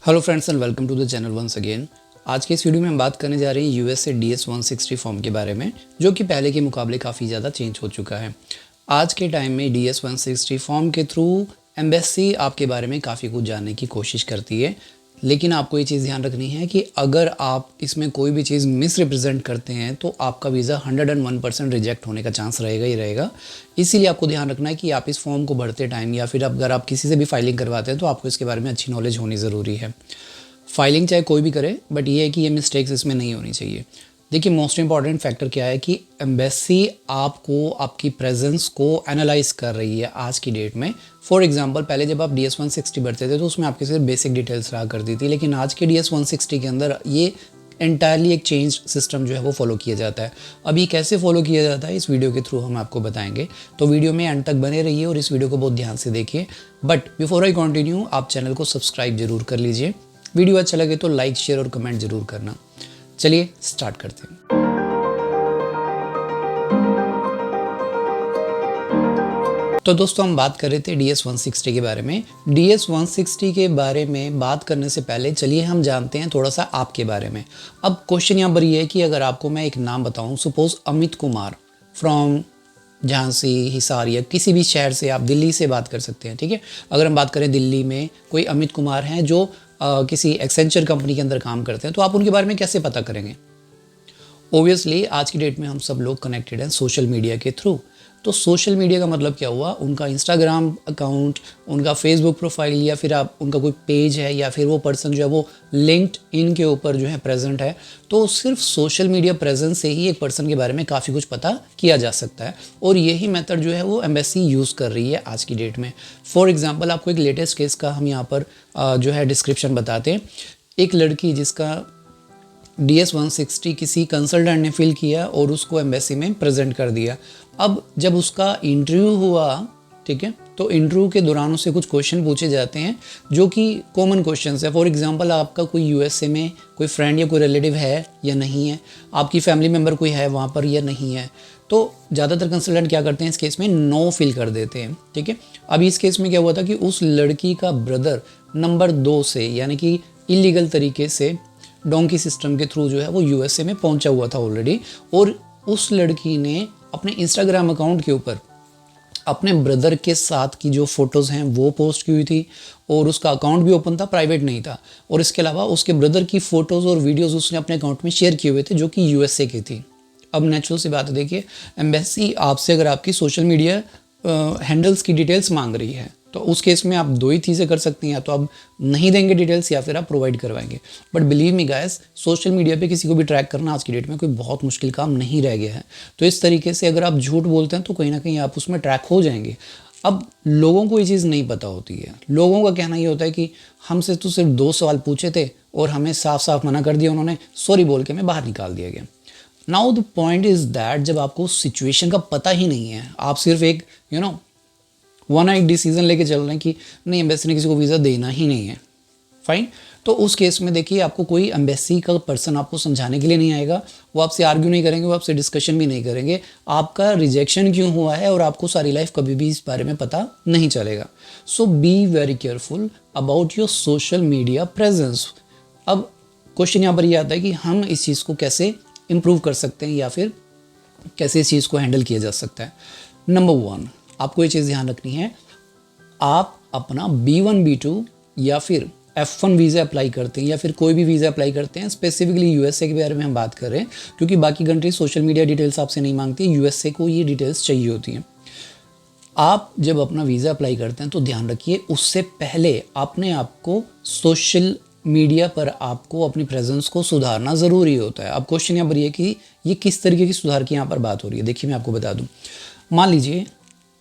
Hello friends and welcome to the channel once again. आज के इस वीडियो में हम बात करने जा रहे हैं यूएसए DS-160 फॉर्म के बारे में, जो कि पहले के मुकाबले काफ़ी ज़्यादा चेंज हो चुका है। आज के टाइम में DS-160 फॉर्म के थ्रू एम्बेसी आपके बारे में काफ़ी कुछ जानने की कोशिश करती है, लेकिन आपको ये चीज़ ध्यान रखनी है कि अगर आप इसमें कोई भी चीज़ मिस रिप्रेजेंट करते हैं तो आपका वीज़ा 101% रिजेक्ट होने का चांस रहेगा ही रहेगा। इसीलिए आपको ध्यान रखना है कि आप इस फॉर्म को भरते टाइम या फिर अगर आप किसी से भी फाइलिंग करवाते हैं तो आपको इसके बारे में अच्छी नॉलेज होनी ज़रूरी है। फाइलिंग चाहे कोई भी करे, बट ये है कि ये मिस्टेक्स इसमें नहीं होनी चाहिए। देखिए, मोस्ट इंपॉर्टेंट फैक्टर क्या है कि एम्बेसी आपको आपकी प्रेजेंस को एनालाइज कर रही है आज की डेट में। फॉर एग्जांपल, पहले जब आप DS-160 भरते थे तो उसमें आपके सिर्फ बेसिक डिटेल्स रहा करती थी, लेकिन आज के DS-160 के अंदर ये एंटायरली एक चेंज सिस्टम जो है वो फॉलो किया जाता है। अब ये कैसे फॉलो किया जाता है इस वीडियो के थ्रू हम आपको बताएंगे, तो वीडियो में एंड तक बने रहिए और इस वीडियो को बहुत ध्यान से देखिए। बट बिफोर आई कंटिन्यू, आप चैनल को सब्सक्राइब जरूर कर लीजिए। वीडियो अच्छा लगे तो लाइक, शेयर और कमेंट जरूर करना। चलिए स्टार्ट करते हैं। तो दोस्तों, हम बात कर रहे थे DS-160 के बारे में। DS-160 के बारे में बात करने से पहले चलिए हम जानते हैं थोड़ा सा आपके बारे में। अब क्वेश्चन यहाँ पर ये है कि अगर आपको मैं एक नाम बताऊँ, सपोज अमित कुमार फ्रॉम झांसी, हिसार या किसी भी शहर से, आप दिल्ली से बात कर सकते हैं, ठीक है। अगर हम बात करें दिल्ली में कोई अमित कुमार हैं जो किसी एक्सेंचर कंपनी के अंदर काम करते हैं, तो आप उनके बारे में कैसे पता करेंगे? ओबियसली आज की डेट में हम सब लोग कनेक्टेड हैं सोशल मीडिया के थ्रू। तो सोशल मीडिया का मतलब क्या हुआ? उनका इंस्टाग्राम अकाउंट, उनका फेसबुक प्रोफाइल, या फिर आप उनका कोई पेज है, या फिर वो पर्सन जो है वो लिंक्डइन के ऊपर जो है प्रेजेंट है। तो सिर्फ सोशल मीडिया प्रेजेंस से ही एक पर्सन के बारे में काफ़ी कुछ पता किया जा सकता है, और यही मेथड जो है वो एम्बेसी यूज़ कर रही है आज की डेट में। फॉर एग्जाम्पल, आपको एक लेटेस्ट केस का हम यहाँ पर जो है डिस्क्रिप्शन बताते हैं। एक लड़की जिसका DS-160 किसी कंसल्टेंट ने फिल किया और उसको एम्बेसी में प्रेजेंट कर दिया। अब जब उसका इंटरव्यू हुआ, ठीक है, तो इंटरव्यू के दौरान उससे कुछ क्वेश्चन पूछे जाते हैं जो कि कॉमन क्वेश्चंस है। फॉर एग्जांपल, आपका कोई यूएसए में कोई फ्रेंड या कोई रिलेटिव है या नहीं है, आपकी फैमिली मेम्बर कोई है वहाँ पर या नहीं है। तो ज़्यादातर कंसल्टेंट क्या करते हैं इस केस में? नो फिल कर देते हैं, ठीक है। अब इस केस में क्या हुआ था कि उस लड़की का ब्रदर नंबर 2 से, यानी कि इलीगल तरीके से डोंकी सिस्टम के थ्रू जो है वो यूएसए में पहुंचा हुआ था ऑलरेडी, और उस लड़की ने अपने इंस्टाग्राम अकाउंट के ऊपर अपने ब्रदर के साथ की जो फोटोज़ हैं वो पोस्ट की हुई थी, और उसका अकाउंट भी ओपन था, प्राइवेट नहीं था। और इसके अलावा उसके ब्रदर की फ़ोटोज़ और वीडियोज़ उसने अपने अकाउंट में शेयर किए हुए थे जो कि यूएसए की थी। अब नेचुरल सी बात है, देखिए, एम्बेसी आपसे अगर आपकी सोशल मीडिया हैंडल्स की डिटेल्स मांग रही है तो उस केस में आप दो ही चीज़ें कर सकती हैं, या तो आप नहीं देंगे डिटेल्स या फिर आप प्रोवाइड करवाएंगे। But believe me guys, social media पे किसी को भी ट्रैक करना आज की डेट में कोई बहुत मुश्किल काम नहीं रह गया है। तो इस तरीके से अगर आप झूठ बोलते हैं तो कहीं ना कहीं आप उसमें ट्रैक हो जाएंगे। अब लोगों को ये चीज़ नहीं पता होती है। लोगों का कहना ये होता है कि हमसे तो सिर्फ 2 सवाल पूछे थे और हमें साफ साफ मना कर दिया उन्होंने, सॉरी बोल के हमें बाहर निकाल दिया गया। Now the point is that जब आपको सिचुएशन का पता ही नहीं है, आप सिर्फ एक वन नाइट डिसीजन लेके चल रहे हैं कि नहीं, एम्बेसी ने किसी को वीज़ा देना ही नहीं है, फाइन। तो उस केस में देखिए, आपको कोई एम्बेसी का पर्सन आपको समझाने के लिए नहीं आएगा, वो आपसे आर्ग्यू नहीं करेंगे, वो आपसे डिस्कशन भी नहीं करेंगे आपका रिजेक्शन क्यों हुआ है, और आपको सारी लाइफ कभी भी इस बारे में पता नहीं चलेगा। So be very careful about your social media presence. अब क्वेश्चन यहाँ पर ये आता है कि हम इस चीज़ को कैसे इम्प्रूव कर सकते हैं, या फिर कैसे इस चीज़ को हैंडल किया जा सकता है। नंबर 1, आपको ये चीज़ ध्यान रखनी है, आप अपना B1 B2 या फिर F1 वीज़ा अप्लाई करते हैं, या फिर कोई भी वीज़ा अप्लाई करते हैं, स्पेसिफिकली यूएसए के बारे में हम बात कर रहे हैं, क्योंकि बाकी कंट्री सोशल मीडिया डिटेल्स आपसे नहीं मांगती, यूएसए को ये डिटेल्स चाहिए होती हैं। आप जब अपना वीज़ा अप्लाई करते हैं तो ध्यान रखिए, उससे पहले अपने आप को सोशल मीडिया पर आपको अपनी प्रेजेंस को सुधारना ज़रूरी होता है। अब क्वेश्चन यहाँ पर ये कि ये किस तरीके की सुधार की यहाँ पर बात हो रही है। देखिए, मैं आपको बता दूँ, मान लीजिए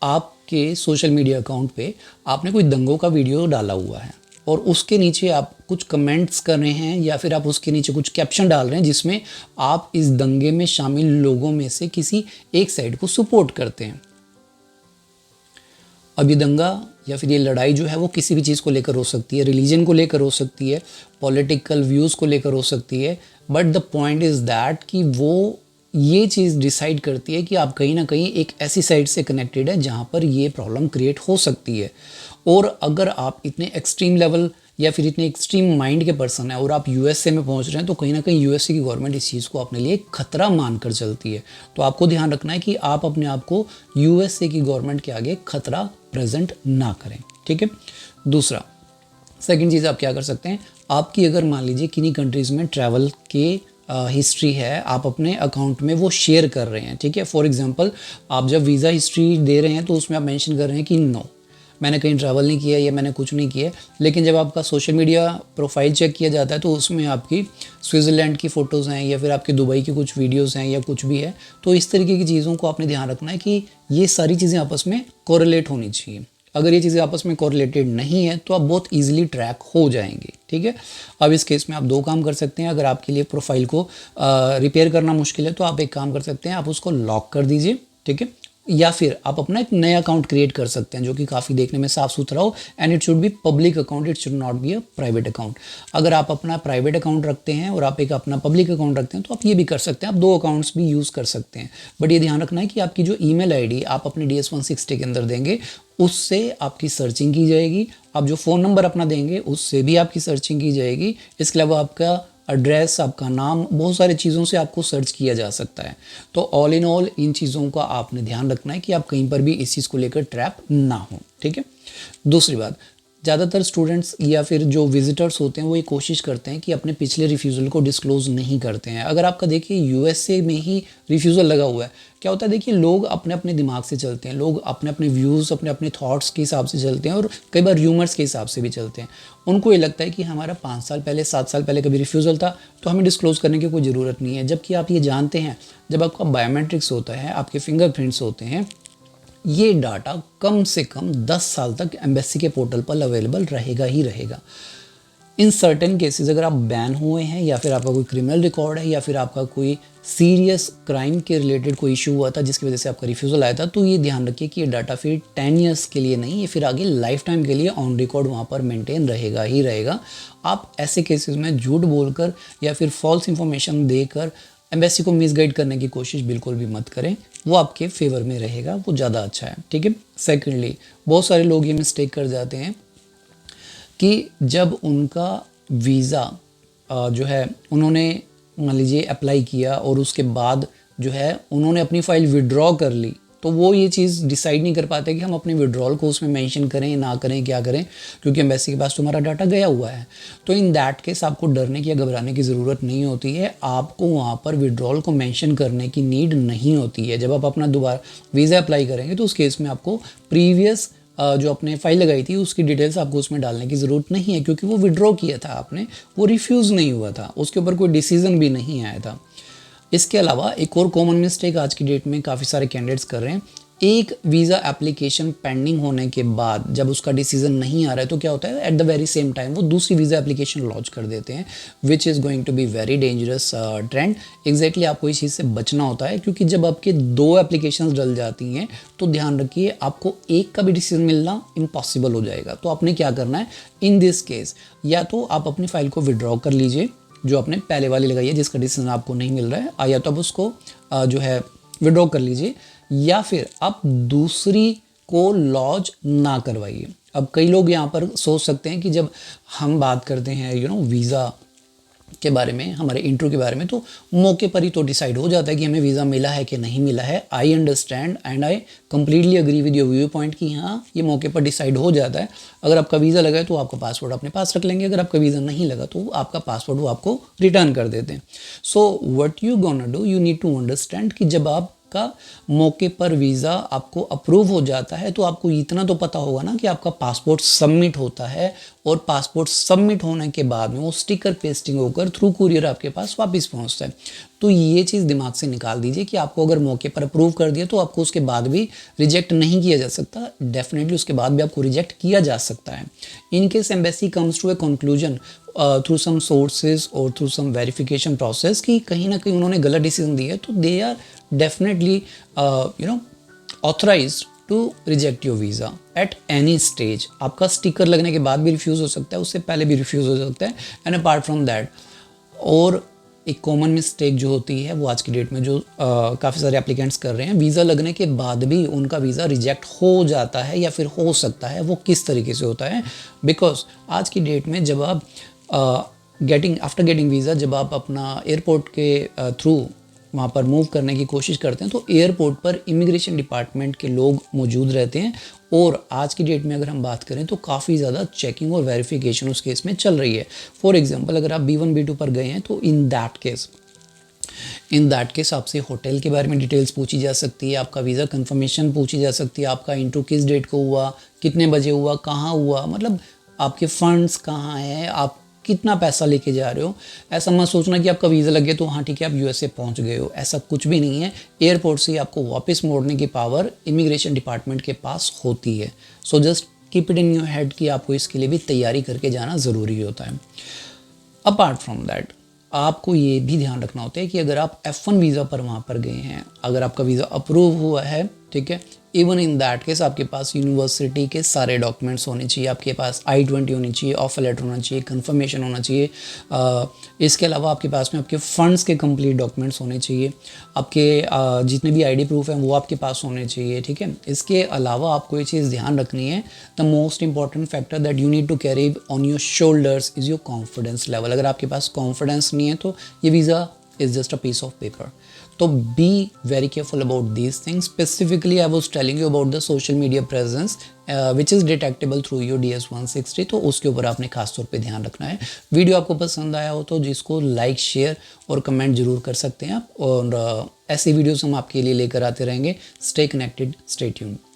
आपके सोशल मीडिया अकाउंट पे आपने कोई दंगों का वीडियो डाला हुआ है, और उसके नीचे आप कुछ कमेंट्स कर रहे हैं, या फिर आप उसके नीचे कुछ कैप्शन डाल रहे हैं जिसमें आप इस दंगे में शामिल लोगों में से किसी एक साइड को सपोर्ट करते हैं। अब ये दंगा या फिर ये लड़ाई जो है वो किसी भी चीज़ को लेकर हो सकती है, रिलीजन को लेकर हो सकती है, पॉलिटिकल व्यूज़ को लेकर हो सकती है, but the point is that कि वो ये चीज़ डिसाइड करती है कि आप कहीं ना कहीं एक ऐसी साइड से कनेक्टेड है जहाँ पर ये प्रॉब्लम क्रिएट हो सकती है। और अगर आप इतने एक्सट्रीम लेवल या फिर इतने एक्सट्रीम माइंड के पर्सन है और आप यूएसए में पहुंच रहे हैं, तो कहीं ना कहीं यूएसए की गवर्नमेंट इस चीज़ को अपने लिए खतरा मानकर चलती है। तो आपको ध्यान रखना है कि आप अपने आप को यूएसए की गवर्नमेंट के आगे खतरा प्रेजेंट ना करें, ठीक है। दूसरा, सेकंड चीज़ आप क्या कर सकते हैं, आपकी अगर मान लीजिए किन्हीं कंट्रीज़ में ट्रैवल के हिस्ट्री है, आप अपने अकाउंट में वो शेयर कर रहे हैं, ठीक है। फॉर एग्जांपल, आप जब वीज़ा हिस्ट्री दे रहे हैं तो उसमें आप मेंशन कर रहे हैं कि नो, मैंने कहीं ट्रैवल नहीं किया या मैंने कुछ नहीं किया। लेकिन जब आपका सोशल मीडिया प्रोफाइल चेक किया जाता है तो उसमें आपकी स्विट्ज़रलैंड की फ़ोटोज़ हैं या फिर आपके दुबई की कुछ वीडियोज़ हैं या कुछ भी है। तो इस तरीके की चीज़ों को आपने ध्यान रखना है कि ये सारी चीज़ें आपस में कोरिलेट होनी चाहिए। अगर ये चीज़ें आपस में कोरिलेटेड नहीं है तो आप बहुत ईजिली ट्रैक हो जाएंगे, ठीक है। अब इस केस में आप दो काम कर सकते हैं। अगर आपके लिए प्रोफाइल को रिपेयर करना मुश्किल है तो आप एक काम कर सकते हैं, आप उसको लॉक कर दीजिए, ठीक है। या फिर आप अपना एक नया अकाउंट क्रिएट कर सकते हैं जो कि काफ़ी देखने में साफ सुथरा हो, and it should be public account, it should not be a private account. अगर आप अपना प्राइवेट अकाउंट रखते हैं और आप एक अपना पब्लिक अकाउंट रखते हैं तो आप ये भी कर सकते हैं, आप दो अकाउंट्स भी यूज़ कर सकते हैं। बट ये ध्यान रखना है कि आपकी जो ईमेल आईडी आप अपने DS-160 के अंदर देंगे उससे आपकी सर्चिंग की जाएगी, आप जो फ़ोन नंबर अपना देंगे उससे भी आपकी सर्चिंग की जाएगी। इसके अलावा आपका एड्रेस, आपका नाम, बहुत सारी चीज़ों से आपको सर्च किया जा सकता है। तो ऑल इन ऑल इन चीज़ों का आपने ध्यान रखना है कि आप कहीं पर भी इस चीज़ को लेकर ट्रैप ना हो, ठीक है। दूसरी बात, ज़्यादातर स्टूडेंट्स या फिर जो विजिटर्स होते हैं वो ये कोशिश करते हैं कि अपने पिछले रिफ्यूज़ल को डिस्क्लोज़ नहीं करते हैं। अगर आपका देखिए यूएसए में ही रिफ्यूज़ल लगा हुआ है, क्या होता है देखिए, लोग अपने अपने दिमाग से चलते हैं, लोग अपने अपने व्यूज़, अपने अपने थॉट्स के हिसाब से चलते हैं और कई बार र्यूमर्स के हिसाब से भी चलते हैं। उनको ये लगता है कि हमारा 5 साल पहले, 7 साल पहले कभी रिफ्यूज़ल था तो हमें डिस्क्लोज़ करने की कोई ज़रूरत नहीं है। जबकि आप ये जानते हैं, जब आपका बायोमेट्रिक्स होता है, आपके फिंगरप्रिंट्स होते हैं, ये डाटा कम से कम 10 साल तक एम्बेसी के पोर्टल पर अवेलेबल रहेगा ही रहेगा। इन सर्टेन केसेस अगर आप बैन हुए हैं या फिर आपका कोई क्रिमिनल रिकॉर्ड है या फिर आपका कोई सीरियस क्राइम के रिलेटेड कोई इशू हुआ था जिसकी वजह से आपका रिफ्यूज़ल आया था, तो ये ध्यान रखिए कि ये डाटा फिर 10 ईयर्स के लिए नहीं, ये फिर आगे लाइफ टाइम के लिए ऑन रिकॉर्ड वहाँ पर मेंटेन रहेगा ही रहेगा। आप ऐसे केसेस में झूठ बोलकर या फिर फॉल्स इंफॉर्मेशन देकर एम्बेसी को मिसगाइड करने की कोशिश बिल्कुल भी मत करें, वो आपके फेवर में रहेगा, वो ज़्यादा अच्छा है, ठीक है। सेकेंडली, बहुत सारे लोग ये मिस्टेक कर जाते हैं कि जब उनका वीज़ा जो है उन्होंने मान लीजिए अप्लाई किया और उसके बाद जो है उन्होंने अपनी फ़ाइल विड्रॉ कर ली, तो वो ये चीज़ डिसाइड नहीं कर पाते कि हम अपने विड्रॉल को उसमें मेंशन करें ना करें, क्या करें, क्योंकि एम्बेसी के पास तो हमारा डाटा गया हुआ है। तो इन दैट केस आपको डरने की या घबराने की ज़रूरत नहीं होती है, आपको वहाँ पर विड्रॉल को मेंशन करने की नीड नहीं होती है। जब आप अपना दोबारा वीज़ा अप्लाई करेंगे तो उस केस में आपको प्रीवियस जो आपने फाइल लगाई थी उसकी डिटेल्स आपको उसमें डालने की ज़रूरत नहीं है, क्योंकि वो विड्रॉ किया था आपने, वो रिफ्यूज़ नहीं हुआ था, उसके ऊपर कोई डिसीज़न भी नहीं आया था। इसके अलावा एक और कॉमन मिस्टेक आज की डेट में काफ़ी सारे कैंडिडेट्स कर रहे हैं, एक वीज़ा एप्लीकेशन पेंडिंग होने के बाद जब उसका डिसीजन नहीं आ रहा है तो क्या होता है, at the very same time वो दूसरी वीज़ा एप्लीकेशन लॉन्च कर देते हैं, which is going to be very dangerous trend. Exactly आपको इस चीज़ से बचना होता है, क्योंकि जब आपके 2 एप्लीकेशंस डल जाती हैं तो ध्यान रखिए आपको एक का भी डिसीजन मिलना इम्पॉसिबल हो जाएगा। तो आपने क्या करना है इन दिस केस, या तो आप अपनी फ़ाइल को विड्रॉ कर लीजिए जो आपने पहले वाली लगाई है जिसका डिसीजन आपको नहीं मिल रहा है, या तो आप उसको जो है विड्रॉ कर लीजिए, या फिर आप दूसरी को लॉन्च ना करवाइए। अब कई लोग यहाँ पर सोच सकते हैं कि जब हम बात करते हैं वीज़ा के बारे में, हमारे इंट्रो के बारे में, तो मौके पर ही तो डिसाइड हो जाता है कि हमें वीज़ा मिला है कि नहीं मिला है। I understand and I completely agree with your view point कि हाँ ये मौके पर डिसाइड हो जाता है। अगर आपका वीज़ा लगा है तो आपका पासपोर्ट अपने पास रख लेंगे, अगर आपका वीज़ा नहीं लगा तो आपका पासपोर्ट वो आपको रिटर्न कर देते हैं। So what you gonna do, you need to understand कि जब आप का मौके पर वीज़ा आपको अप्रूव हो जाता है तो आपको इतना तो पता होगा ना कि आपका पासपोर्ट सबमिट होता है, और पासपोर्ट सबमिट होने के बाद में वो स्टिकर पेस्टिंग होकर थ्रू कुरियर आपके पास वापस पहुंचता है। तो ये चीज़ दिमाग से निकाल दीजिए कि आपको अगर मौके पर अप्रूव कर दिया तो आपको उसके बाद भी रिजेक्ट नहीं किया जा सकता, डेफिनेटली उसके बाद भी आपको रिजेक्ट किया जा सकता है। In case embassy comes to a conclusion through some sources और थ्रू सम वेरिफिकेशन प्रोसेस कि कहीं ना कहीं उन्होंने गलत डिसीजन दिया है, तो they are definitely authorised to reject your visa at any stage. आपका स्टिकर लगने के बाद भी रिफ्यूज़ हो सकता है, उससे पहले भी रिफ्यूज़ हो सकता है, एंड अपार्ट फ्रॉम दैट। और एक कॉमन मिस्टेक जो होती है वो आज की डेट में जो काफ़ी सारे एप्लीकेंट्स कर रहे हैं, वीज़ा लगने के बाद भी उनका वीज़ा रिजेक्ट हो जाता है या फिर हो सकता है। वो किस तरीके से होता है? बिकॉज आज की डेट में जब आप आफ्टर गेटिंग वीज़ा जब आप अपना एयरपोर्ट के थ्रू वहाँ पर मूव करने की कोशिश करते हैं तो एयरपोर्ट पर इमिग्रेशन डिपार्टमेंट के लोग मौजूद रहते हैं, और आज की डेट में अगर हम बात करें तो काफ़ी ज़्यादा चेकिंग और वेरिफिकेशन उस केस में चल रही है। फॉर एग्जांपल अगर आप B1 B2 पर गए हैं तो इन दैट केस आपसे होटल के बारे में डिटेल्स पूछी जा सकती है, आपका वीज़ा कंफर्मेशन पूछी जा सकती है, आपका इंटरव्यू किस डेट को हुआ, कितने बजे हुआ, कहाँ हुआ, मतलब आपके फंड्स कहाँ हैं, आप कितना पैसा लेके जा रहे हो। ऐसा मत सोचना कि आपका वीज़ा लग गया तो हाँ ठीक है आप USA पहुंच गए हो, ऐसा कुछ भी नहीं है। एयरपोर्ट से आपको वापस मोड़ने की पावर इमिग्रेशन डिपार्टमेंट के पास होती है। So just keep it in your head कि आपको इसके लिए भी तैयारी करके जाना ज़रूरी होता है। अपार्ट फ्रॉम दैट आपको ये भी ध्यान रखना होता है कि अगर आप F1 वीज़ा पर वहाँ पर गए हैं, अगर आपका वीज़ा अप्रूव हुआ है, ठीक है, इवन इन दैट केस आपके पास यूनिवर्सिटी के सारे डॉक्यूमेंट्स होने चाहिए, आपके पास I-20 होनी चाहिए, ऑफर लेटर होना चाहिए, कंफर्मेशन होना चाहिए। इसके अलावा आपके पास में आपके फ़ंड्स के कंप्लीट डॉक्यूमेंट्स होने चाहिए, आपके जितने भी ID प्रूफ हैं वो आपके पास होने चाहिए, ठीक है। इसके अलावा आपको ये चीज़ ध्यान रखनी है, the most important factor that you need to carry on your shoulders is your confidence level. अगर आपके पास कॉन्फिडेंस नहीं है तो ये visa is just a piece of paper. So be very careful about these things. Specifically, I was telling you about the social media presence which is detectable through your DS-160. तो उसके ऊपर आपने खास तौर पे ध्यान रखना है। वीडियो आपको पसंद आया हो तो जिसको लाइक, शेयर और कमेंट जरूर कर सकते हैं आप, और ऐसी वीडियोस हम आपके लिए लेकर आते रहेंगे। Stay connected, stay tuned.